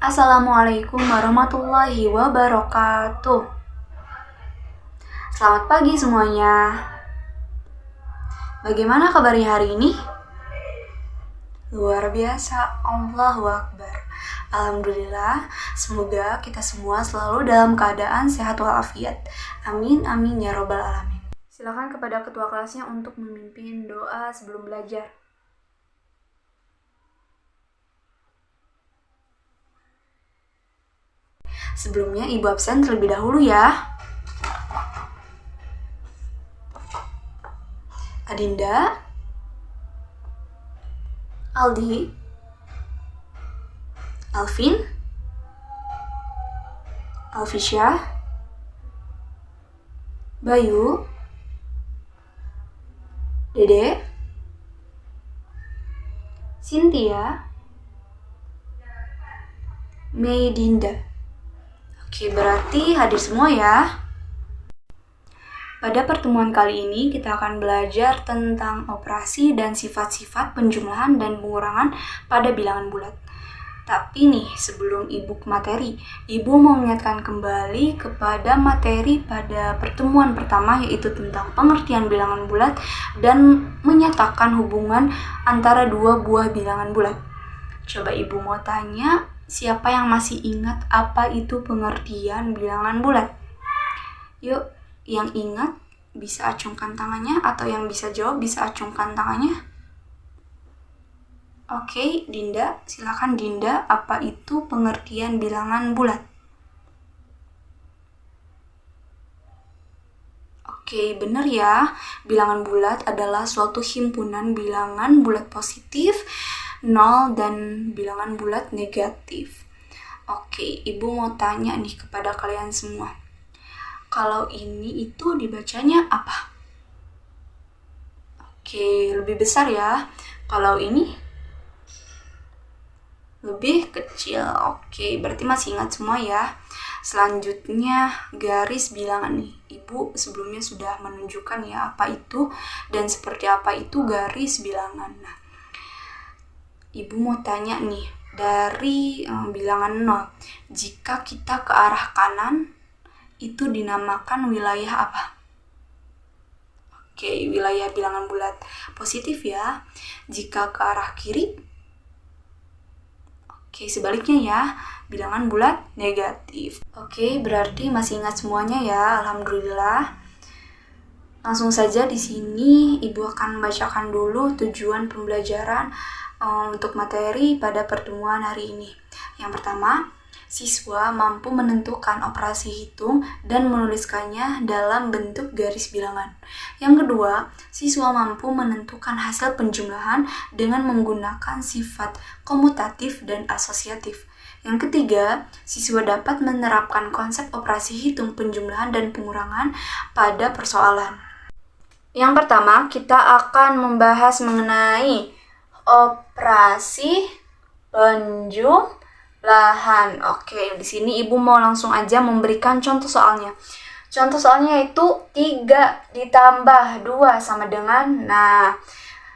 Assalamualaikum warahmatullahi wabarakatuh. Selamat pagi semuanya. Bagaimana kabarnya hari ini? Luar biasa, Allahu Akbar. Alhamdulillah, semoga kita semua selalu dalam keadaan sehat walafiat. Amin, amin ya robbal alamin. Silakan kepada ketua kelasnya untuk memimpin doa sebelum belajar. Sebelumnya, Ibu absen terlebih dahulu ya. Adinda, Aldi, Alvin, Alfisya, Bayu, Dede, Cynthia, Meidinda. Oke, berarti hadir semua ya. Pada pertemuan kali ini kita akan belajar tentang operasi dan sifat-sifat penjumlahan dan pengurangan pada bilangan bulat. Tapi nih, sebelum Ibu ke materi, Ibu mau mengingatkan kembali kepada materi pada pertemuan pertama, yaitu tentang pengertian bilangan bulat dan menyatakan hubungan antara dua buah bilangan bulat. Coba Ibu mau tanya, siapa yang masih ingat apa itu pengertian bilangan bulat? Yuk, yang ingat bisa acungkan tangannya, atau yang bisa jawab bisa acungkan tangannya. Oke, Dinda, silakan Dinda, apa itu pengertian bilangan bulat? Oke, benar ya. Bilangan bulat adalah suatu himpunan bilangan bulat positif, 0 dan bilangan bulat negatif. Oke, Ibu mau tanya nih kepada kalian semua. Kalau ini itu dibacanya apa? Oke, lebih besar ya. Kalau ini lebih kecil. Oke, berarti masih ingat semua ya. Selanjutnya garis bilangan nih. Ibu sebelumnya sudah menunjukkan ya apa itu dan seperti apa itu garis bilangan. Nah, Ibu mau tanya nih, dari bilangan 0, jika kita ke arah kanan, itu dinamakan wilayah apa? Oke, wilayah bilangan bulat positif ya. Jika ke arah kiri, oke, sebaliknya ya, bilangan bulat negatif. Oke, berarti masih ingat semuanya ya, alhamdulillah. Langsung saja di sini Ibu akan membacakan dulu tujuan pembelajaran untuk materi pada pertemuan hari ini. Yang pertama, siswa mampu menentukan operasi hitung dan menuliskannya dalam bentuk garis bilangan. Yang kedua, siswa mampu menentukan hasil penjumlahan dengan menggunakan sifat komutatif dan asosiatif. Yang ketiga, siswa dapat menerapkan konsep operasi hitung, penjumlahan, dan pengurangan pada persoalan. Yang pertama, kita akan membahas mengenai operasi penjumlahan. Oke, di sini Ibu mau langsung aja memberikan contoh soalnya. Contoh soalnya itu 3 ditambah 2 sama dengan, nah,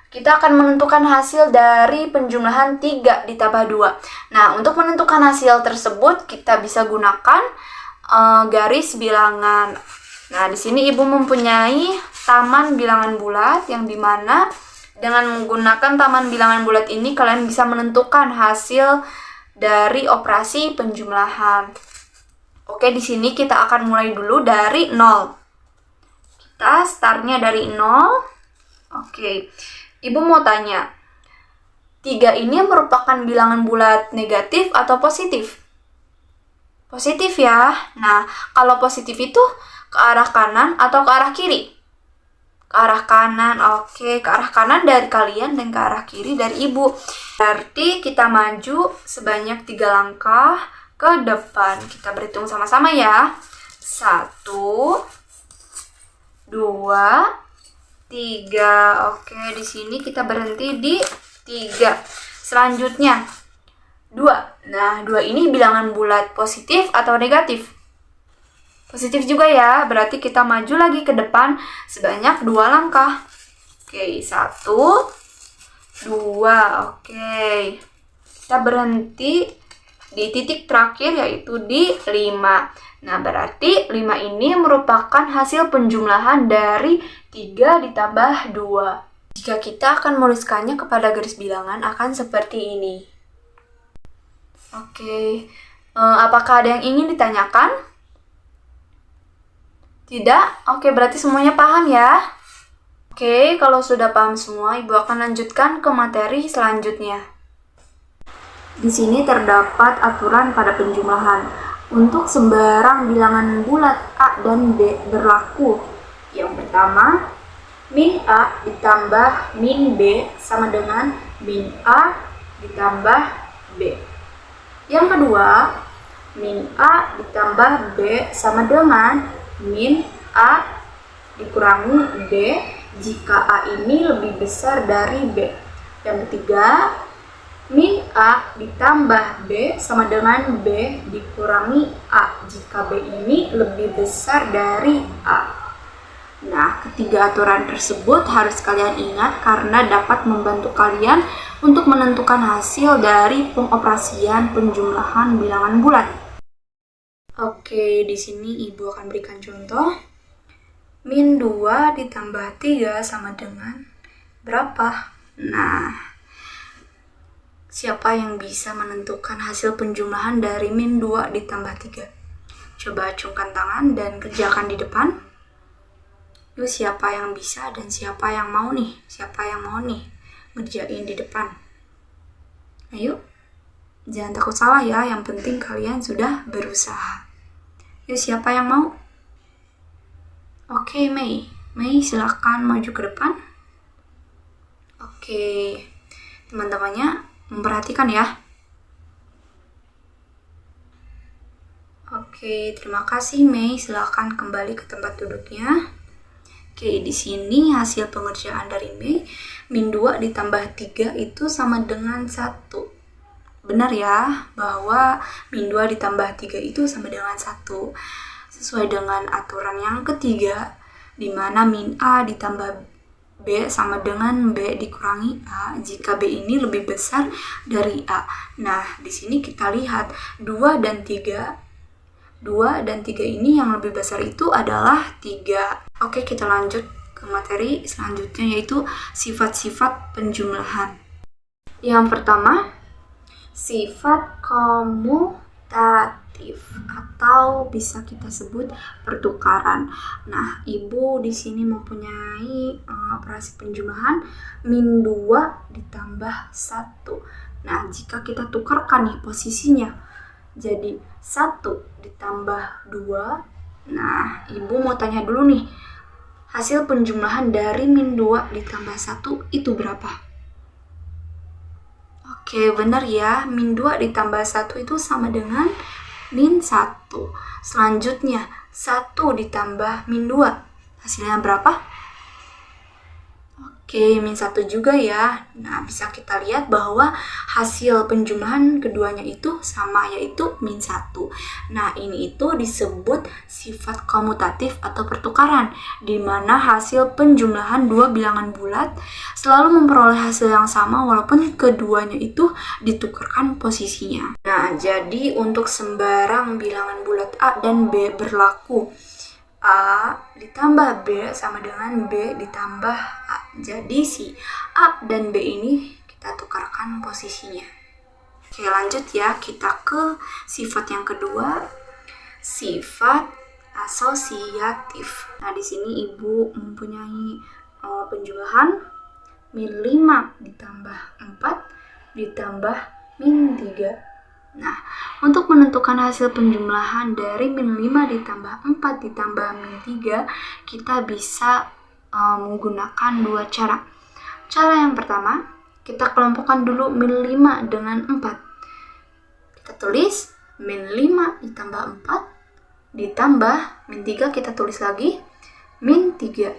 kita akan menentukan hasil dari penjumlahan 3 ditambah 2. Nah, untuk menentukan hasil tersebut, kita bisa gunakan garis bilangan. Nah, di sini Ibu mempunyai taman bilangan bulat, yang dimana dengan menggunakan taman bilangan bulat ini, kalian bisa menentukan hasil dari operasi penjumlahan. Oke, di sini kita akan mulai dulu dari 0. Kita startnya dari 0. Oke, Ibu mau tanya, 3 ini merupakan bilangan bulat negatif atau positif? Positif ya. Nah, kalau positif itu ke arah kanan atau ke arah kiri? Ke arah kanan. Oke, ke arah kanan dari kalian dan ke arah kiri dari Ibu. Berarti kita maju sebanyak 3 langkah ke depan. Kita berhitung sama-sama ya. 1, 2, 3. Oke, di sini kita berhenti di 3. Selanjutnya 2. Nah, 2 ini bilangan bulat positif atau negatif? Positif juga ya, berarti kita maju lagi ke depan sebanyak 2 langkah. Oke, 1, 2, oke. Kita berhenti di titik terakhir yaitu di 5. Nah, berarti 5 ini merupakan hasil penjumlahan dari 3 ditambah 2. Jika kita akan menuliskannya kepada garis bilangan akan seperti ini. Oke, apakah ada yang ingin ditanyakan? Tidak? Oke, berarti semuanya paham ya? Oke, kalau sudah paham semua, Ibu akan lanjutkan ke materi selanjutnya. Di sini terdapat aturan pada penjumlahan. Untuk sembarang bilangan bulat A dan B berlaku. Yang pertama, min A ditambah min B sama dengan min A ditambah B. Yang kedua, min A ditambah B sama dengan min A dikurangi B jika A ini lebih besar dari B. Yang ketiga, min A ditambah B sama dengan B dikurangi A jika B ini lebih besar dari A. Nah, ketiga aturan tersebut harus kalian ingat karena dapat membantu kalian untuk menentukan hasil dari pengoperasian penjumlahan bilangan bulat. Oke, di sini Ibu akan berikan contoh. Min 2 ditambah 3 sama dengan berapa? Nah, siapa yang bisa menentukan hasil penjumlahan dari min 2 ditambah 3? Coba acungkan tangan dan kerjakan di depan. Yuk, siapa yang bisa dan siapa yang mau nih? Siapa yang mau nih ngerjain di depan? Ayo, jangan takut salah ya, yang penting kalian sudah berusaha. Yuk, siapa yang mau? Oke, Mei. Mei, silakan maju ke depan. Oke, teman-temannya memperhatikan ya. Oke, terima kasih Mei. Silakan kembali ke tempat duduknya. Oke, di sini hasil pengerjaan dari Mei, min 2 ditambah 3 itu sama dengan 1. Benar ya, bahwa min 2 ditambah 3 itu sama dengan 1. Sesuai dengan aturan yang ketiga, di mana min A ditambah B sama dengan B dikurangi A jika B ini lebih besar dari A. Nah, di sini kita lihat 2 dan 3 ini yang lebih besar itu adalah 3. Oke, kita lanjut ke materi selanjutnya yaitu sifat-sifat penjumlahan. Yang pertama, sifat komutatif atau bisa kita sebut pertukaran. Nah, Ibu di sini mempunyai operasi penjumlahan min 2 ditambah 1. Nah, jika kita tukarkan nih posisinya jadi 1 ditambah 2. Nah, Ibu mau tanya dulu nih, hasil penjumlahan dari min 2 ditambah 1 itu berapa? Oke, benar ya, min 2 ditambah 1 itu sama dengan min 1. Selanjutnya, 1 ditambah min 2. Hasilnya berapa? Oke, min 1 juga ya. Nah, bisa kita lihat bahwa hasil penjumlahan keduanya itu sama, yaitu min 1. Nah, ini itu disebut sifat komutatif atau pertukaran, di mana hasil penjumlahan dua bilangan bulat selalu memperoleh hasil yang sama walaupun keduanya itu ditukarkan posisinya. Nah, jadi untuk sembarang bilangan bulat A dan B berlaku A ditambah B sama dengan B ditambah A. Jadi si A dan B ini kita tukarkan posisinya. Oke, lanjut ya, kita ke sifat yang kedua, sifat asosiatif. Nah, di sini Ibu mempunyai penjumlahan min 5 ditambah 4 ditambah min 3. Nah, untuk menentukan hasil penjumlahan dari min 5 ditambah 4 ditambah min 3, kita bisa menggunakan dua cara. Cara yang pertama, kita kelompokkan dulu min 5 dengan 4. Kita tulis min 5 ditambah 4 ditambah min 3, kita tulis lagi min 3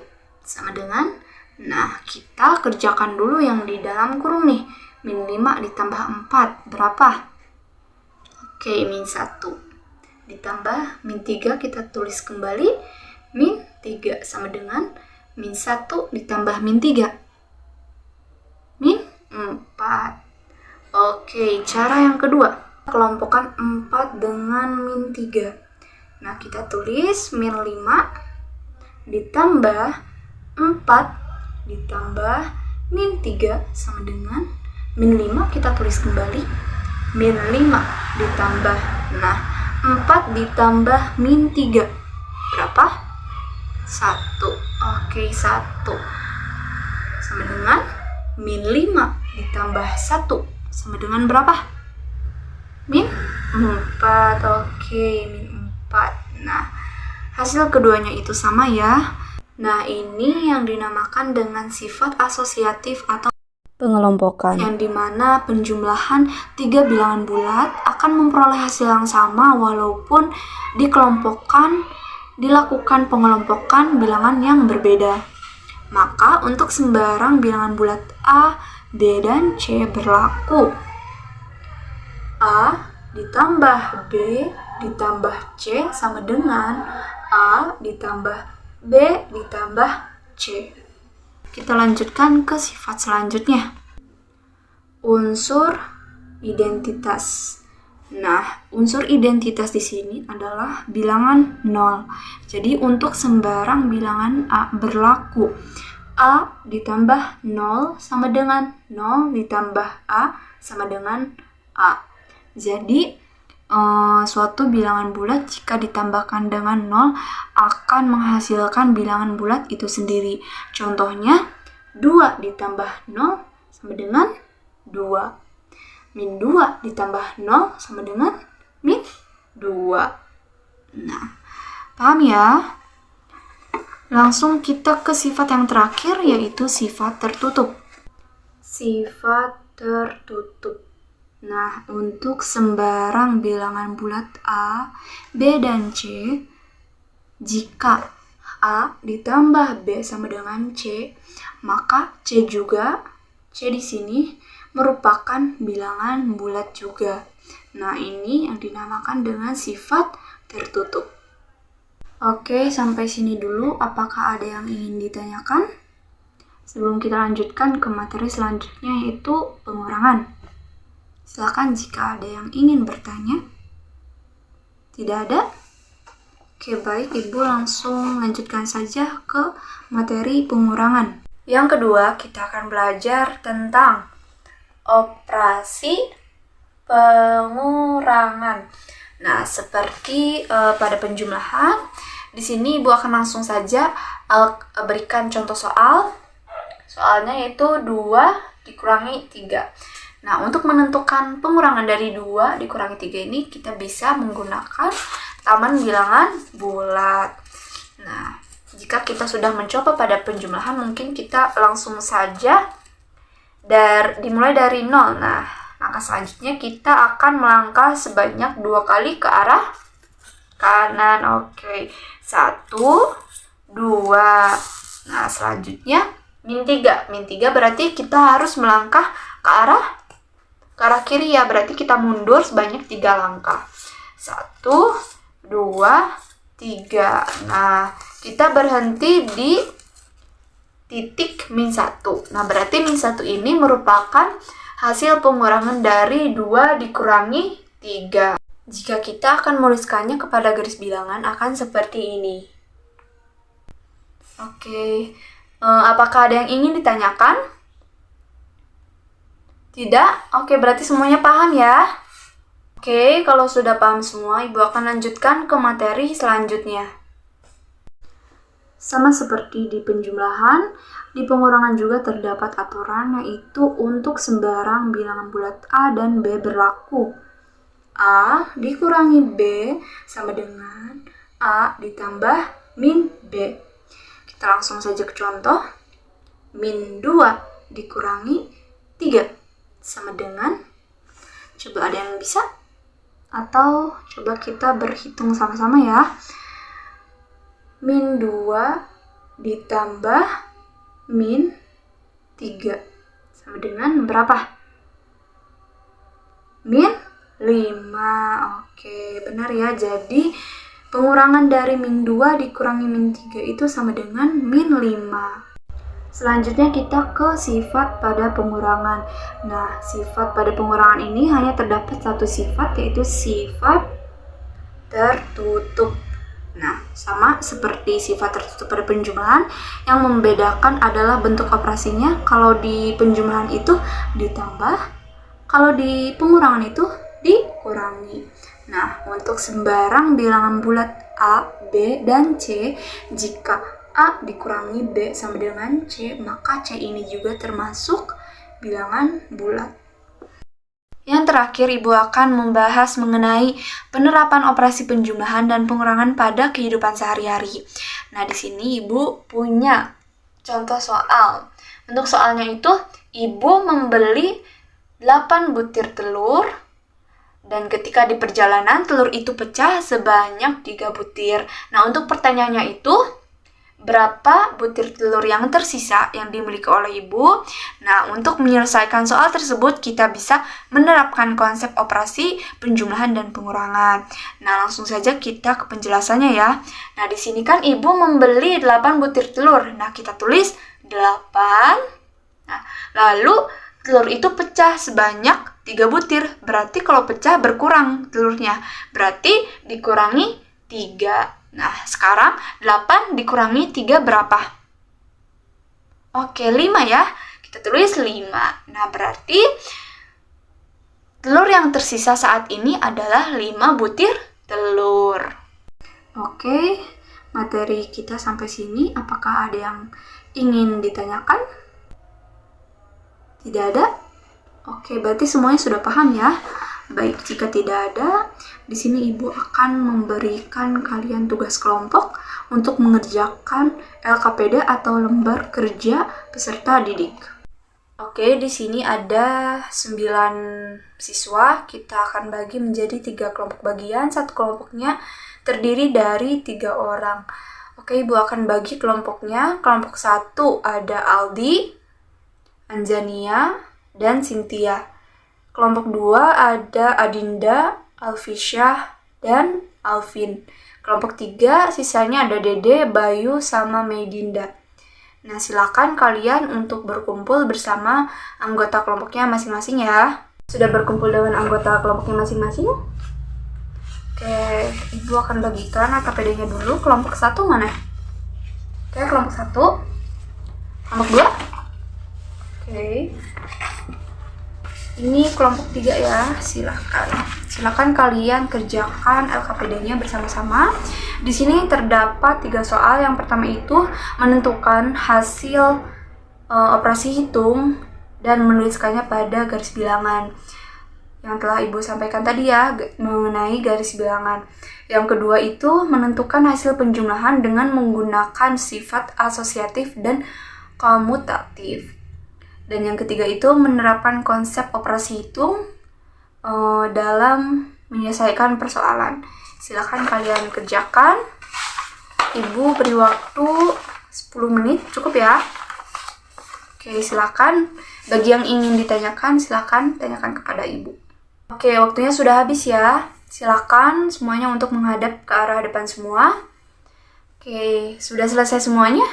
sama dengan, nah, kita kerjakan dulu yang di dalam kurung nih. Min 5 ditambah 4 berapa? Oke, min 1 ditambah min 3, kita tulis kembali min 3 sama dengan min 1 ditambah min 3 min 4. Oke, cara yang kedua, Kelompokkan 4 dengan min 3. Nah, kita tulis min 5 ditambah 4 ditambah min 3 sama dengan min 5. Kita tulis kembali min 5 ditambah, nah 4 ditambah min 3 berapa? 1. Oke, 1 sama dengan min 5 ditambah 1 sama dengan berapa? Min 4. Oke, min 4. Nah, hasil keduanya itu sama ya. Nah, ini yang dinamakan dengan sifat asosiatif atau pengelompokan, yang dimana penjumlahan 3 bilangan bulat akan memperoleh hasil yang sama walaupun dilakukan pengelompokan bilangan yang berbeda. Maka untuk sembarang bilangan bulat A, B, dan C berlaku A ditambah B ditambah C sama dengan A ditambah B ditambah C. Kita lanjutkan ke sifat selanjutnya. Unsur identitas. Nah, unsur identitas di sini adalah bilangan 0. Jadi untuk sembarang bilangan A berlaku A ditambah 0 sama dengan 0 ditambah A sama dengan A. Jadi, suatu bilangan bulat jika ditambahkan dengan 0 akan menghasilkan bilangan bulat itu sendiri. Contohnya, 2 ditambah 0 sama dengan 2. Min 2 ditambah 0 sama dengan min 2. Nah, paham ya? Langsung kita ke sifat yang terakhir, yaitu sifat tertutup. Sifat tertutup. Nah, untuk sembarang bilangan bulat A, B, dan C, jika A ditambah B sama dengan C, maka C di sini merupakan bilangan bulat juga. Nah, ini yang dinamakan dengan sifat tertutup. Oke, sampai sini dulu. Apakah ada yang ingin ditanyakan? Sebelum kita lanjutkan ke materi selanjutnya, yaitu pengurangan. Silakan jika ada yang ingin bertanya. Tidak ada? Oke, baik, Ibu langsung lanjutkan saja ke materi pengurangan. Yang kedua, kita akan belajar tentang operasi pengurangan. Nah, seperti pada penjumlahan, di sini Ibu akan langsung saja berikan contoh soal. Soalnya yaitu 2 dikurangi 3. Nah, untuk menentukan pengurangan dari 2 dikurangi 3 ini, kita bisa menggunakan taman bilangan bulat. Nah, jika kita sudah mencoba pada penjumlahan, mungkin kita langsung saja dimulai dari 0. Nah, langkah selanjutnya kita akan melangkah sebanyak 2 kali ke arah kanan. Oke, 1, 2. Nah, selanjutnya min 3. Min 3 berarti kita harus melangkah ke arah kiri ya, berarti kita mundur sebanyak 3 langkah. 1, 2, 3. Nah, kita berhenti di titik min 1. Nah, berarti min 1 ini merupakan hasil pengurangan dari 2 dikurangi 3. Jika kita akan menuliskannya kepada garis bilangan, akan seperti ini. Oke, apakah ada yang ingin ditanyakan? Tidak? Oke, berarti semuanya paham ya? Oke, kalau sudah paham semua, Ibu akan lanjutkan ke materi selanjutnya. Sama seperti di penjumlahan, di pengurangan juga terdapat aturan, yaitu untuk sembarang bilangan bulat A dan B berlaku. A dikurangi B sama dengan A ditambah min B. Kita langsung saja ke contoh. Min 2 dikurangi 3 sama dengan, coba ada yang bisa? Atau coba kita berhitung sama-sama ya. Min 2 ditambah min 3 sama dengan berapa? Min 5. Oke, benar ya. Jadi pengurangan dari min 2 dikurangi min 3 itu sama dengan min 5. Selanjutnya kita ke sifat pada pengurangan. Nah, sifat pada pengurangan ini hanya terdapat satu sifat, yaitu sifat tertutup. Nah, sama seperti sifat tertutup pada penjumlahan, yang membedakan adalah bentuk operasinya. Kalau di penjumlahan itu ditambah, kalau di pengurangan itu dikurangi. Nah, untuk sembarang bilangan bulat A, B, dan C, jika A dikurangi B sama dengan C, maka C ini juga termasuk bilangan bulat. Yang terakhir, Ibu akan membahas mengenai penerapan operasi penjumlahan dan pengurangan pada kehidupan sehari-hari. Nah, di sini Ibu punya contoh soal. Untuk soalnya itu, Ibu membeli 8 butir telur, dan ketika di perjalanan, telur itu pecah sebanyak 3 butir. Nah, untuk pertanyaannya itu, berapa butir telur yang tersisa yang dimiliki oleh Ibu? Nah, untuk menyelesaikan soal tersebut, kita bisa menerapkan konsep operasi penjumlahan dan pengurangan. Nah, langsung saja kita ke penjelasannya ya. Nah, di sini kan Ibu membeli 8 butir telur. Nah, kita tulis 8. Nah, lalu telur itu pecah sebanyak 3 butir. Berarti kalau pecah berkurang telurnya. Berarti dikurangi 3. Nah, sekarang 8 dikurangi 3 berapa? Oke, 5 ya. Kita tulis 5. Nah, berarti telur yang tersisa saat ini adalah 5 butir telur. Oke, materi kita sampai sini. Apakah ada yang ingin ditanyakan? Tidak ada? Oke, berarti semuanya sudah paham ya. Baik, jika tidak ada, di sini Ibu akan memberikan kalian tugas kelompok untuk mengerjakan LKPD atau lembar kerja peserta didik. Oke, di sini ada 9 siswa. Kita akan bagi menjadi 3 kelompok bagian. Satu kelompoknya terdiri dari 3 orang. Oke, Ibu akan bagi kelompoknya. Kelompok 1 ada Aldi, Anjania, dan Cynthia. Kelompok 2 ada Adinda, Alfisyah, dan Alvin. Kelompok 3 sisanya ada Dede, Bayu, sama Meidinda. Nah, silakan kalian untuk berkumpul bersama anggota kelompoknya masing-masing ya. Sudah berkumpul dengan anggota kelompoknya masing-masing? Oke, Ibu akan bagikan LKPD-nya dulu. Kelompok 1 mana? Oke, kelompok 1. Kelompok 2? Oke. Ini kelompok 3 ya, silakan kalian kerjakan LKPD-nya bersama-sama. Di sini terdapat 3 soal. Yang pertama itu menentukan hasil operasi hitung dan menuliskannya pada garis bilangan. Yang telah Ibu sampaikan tadi ya, mengenai garis bilangan. Yang kedua itu menentukan hasil penjumlahan dengan menggunakan sifat asosiatif dan komutatif. Dan yang ketiga itu menerapkan konsep operasi hitung dalam menyelesaikan persoalan. Silakan kalian kerjakan. Ibu beri waktu 10 menit, cukup ya? Oke, silakan. Bagi yang ingin ditanyakan, silakan tanyakan kepada Ibu. Oke, waktunya sudah habis ya. Silakan semuanya untuk menghadap ke arah depan semua. Oke, sudah selesai semuanya?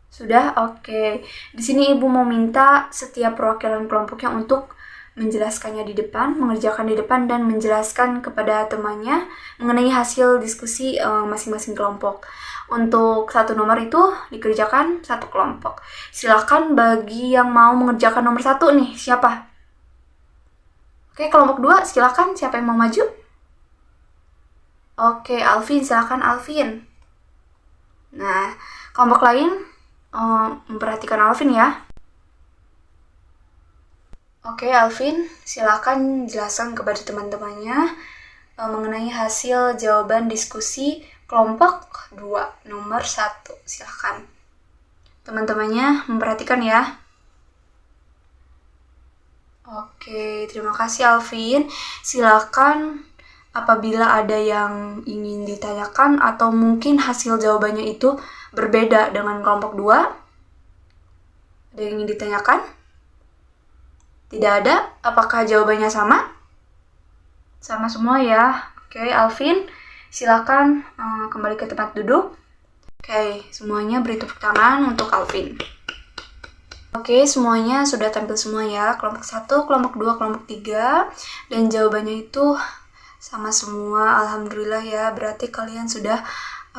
Sudah? Oke. Di sini Ibu mau minta setiap perwakilan kelompoknya untuk menjelaskannya di depan, mengerjakan di depan, dan menjelaskan kepada temannya mengenai hasil diskusi masing-masing kelompok. Untuk 1 nomor itu dikerjakan 1 kelompok. Silakan bagi yang mau mengerjakan nomor 1 nih, siapa? Oke, kelompok 2, silakan. Siapa yang mau maju? Oke, Alvin, silakan Alvin. Nah, kelompok lain memperhatikan Alvin ya. Oke, Alvin, silakan jelaskan kepada teman-temannya mengenai hasil jawaban diskusi kelompok 2, nomor 1. Silakan. Teman-temannya memperhatikan ya. Oke, terima kasih Alvin. Silakan apabila ada yang ingin ditanyakan atau mungkin hasil jawabannya itu berbeda dengan kelompok 2. Ada yang ingin ditanyakan? Tidak ada? Apakah jawabannya sama? Sama semua ya. Oke, Alvin, silakan kembali ke tempat duduk. Oke, semuanya beri tepuk tangan untuk Alvin. Oke, semuanya sudah tampil semua ya. Kelompok 1, kelompok 2, kelompok 3. Dan jawabannya itu sama semua. Alhamdulillah ya. Berarti kalian sudah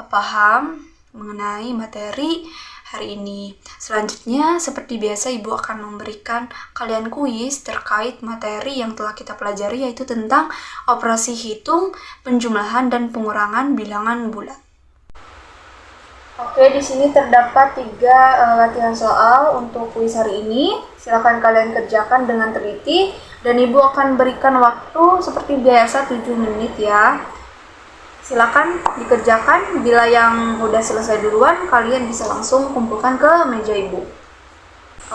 paham mengenai materi hari ini. Selanjutnya, seperti biasa Ibu akan memberikan kalian kuis terkait materi yang telah kita pelajari, yaitu tentang operasi hitung, penjumlahan, dan pengurangan bilangan bulat. Oke, di sini terdapat 3 latihan soal untuk kuis hari ini. Silakan kalian kerjakan dengan teliti dan Ibu akan berikan waktu seperti biasa 7 menit ya. Silakan dikerjakan. Bila yang udah selesai duluan, kalian bisa langsung kumpulkan ke meja Ibu.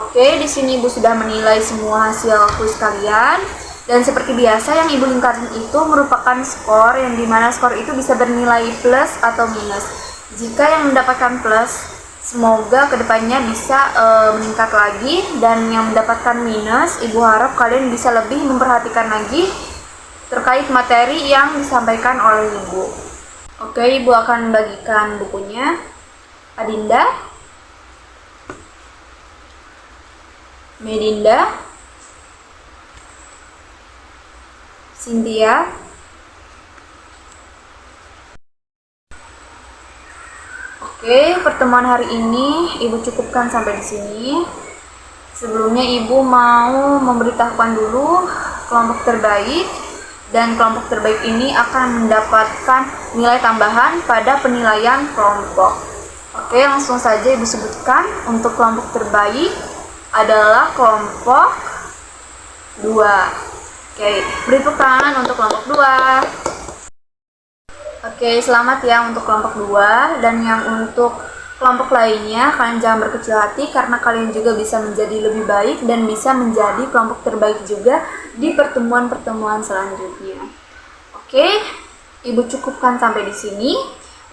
Oke, di sini Ibu sudah menilai semua hasil kuis kalian. Dan seperti biasa yang Ibu lingkarin itu merupakan skor, yang dimana skor itu bisa bernilai plus atau minus. Jika yang mendapatkan plus, semoga kedepannya bisa meningkat lagi, dan yang mendapatkan minus, Ibu harap kalian bisa lebih memperhatikan lagi terkait materi yang disampaikan oleh Ibu. Oke, Ibu akan membagikan bukunya. Adinda, Medinda, Cynthia, Oke, pertemuan hari ini Ibu cukupkan sampai di sini. Sebelumnya Ibu mau memberitahukan dulu kelompok terbaik, dan kelompok terbaik ini akan mendapatkan nilai tambahan pada penilaian kelompok. Oke, langsung saja Ibu sebutkan. Untuk kelompok terbaik adalah kelompok 2. Oke, beri tepuk tangan untuk kelompok 2. Oke, selamat ya untuk kelompok 2, dan yang untuk kelompok lainnya kalian jangan berkecil hati karena kalian juga bisa menjadi lebih baik dan bisa menjadi kelompok terbaik juga di pertemuan-pertemuan selanjutnya. Oke, Ibu cukupkan sampai di sini.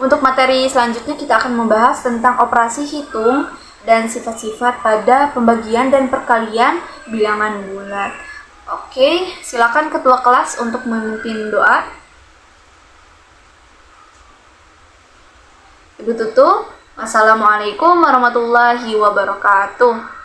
Untuk materi selanjutnya kita akan membahas tentang operasi hitung dan sifat-sifat pada pembagian dan perkalian bilangan bulat. Oke, silakan ketua kelas untuk memimpin doa. Ibu tutup. Wassalamualaikum warahmatullahi wabarakatuh.